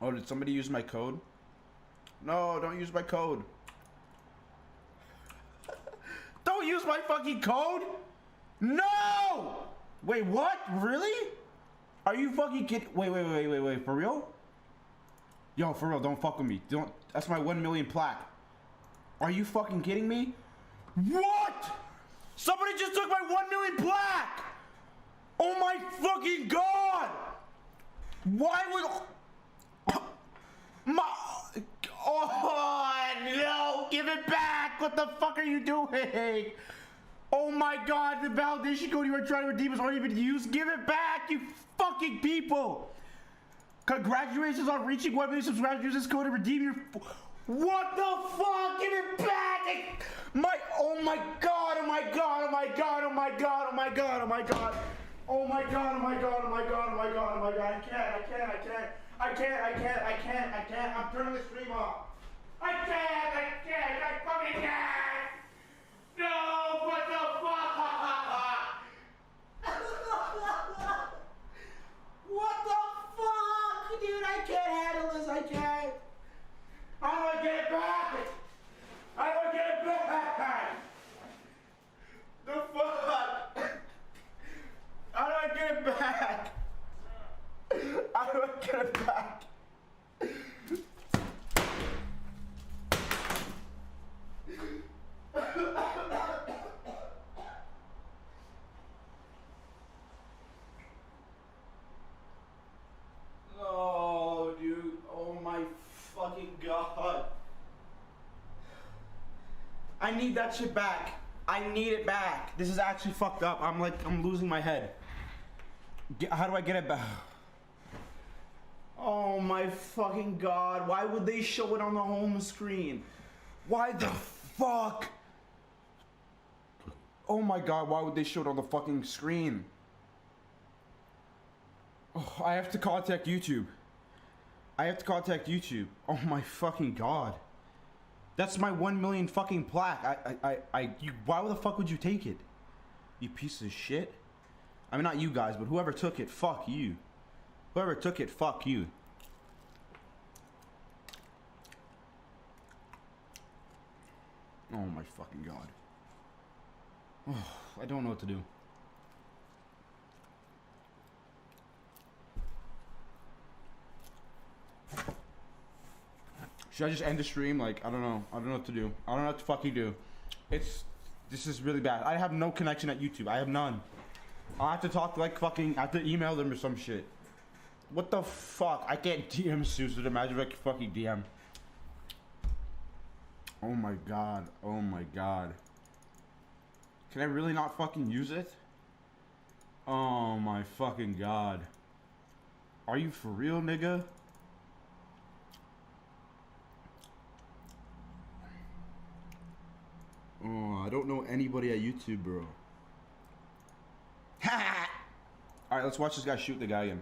Oh, did somebody use my code? No, don't use my code. Don't use my fucking code! No! Wait, what? Really? Are you fucking kidding? Wait, for real? Yo, for real, don't fuck with me. Don't. That's my 1 million plaque. Are you fucking kidding me? What? Somebody just took my 1 million plaque! Oh my fucking god! Why would... Oh no! Give it back! What the fuck are you doing? Oh my god, the validation code you were trying to redeem is already been used. Give it back, you fucking people! Congratulations on reaching 1 million subscribers. Use this code to redeem your... What the fuck? Give it back! Oh my god, oh my god, oh my god, oh my god, oh my god, oh my god. Oh my god, oh my god, oh my god, oh my god, oh my god. I can't. I'm turning the stream off. I fucking can't. No, what the fuck? What the fuck? Dude, I can't handle this, I can't. How do I get it back? How do I get it back? The fuck? How do I get it back? How do I get it back? Oh, dude. Oh my fucking god. I need that shit back. I need it back. This is actually fucked up. I'm losing my head. How do I get it back? Oh my fucking god. Why would they show it on the home screen? Why the fuck? Oh my god, why would they show it on the fucking screen? Oh, I have to contact YouTube. Oh my fucking god. That's my 1 million fucking plaque. Why the fuck would you take it? You piece of shit. I mean, not you guys, but whoever took it, fuck you. Whoever took it, fuck you. Oh my fucking god. Oh, I don't know what to do. Should I just end the stream? Like, I don't know. I don't know what to do. I don't know what to fucking do. This is really bad. I have no connection at YouTube. I have none. I'll have to talk like fucking, I have to email them or some shit. What the fuck? I can't DM Susan. Imagine if I could fucking DM. Oh my god. Oh my god. Can I really not fucking use it? Oh my fucking god. Are you for real, nigga? Oh, I don't know anybody at YouTube, bro. Ha! Alright, let's watch this guy shoot the guy again.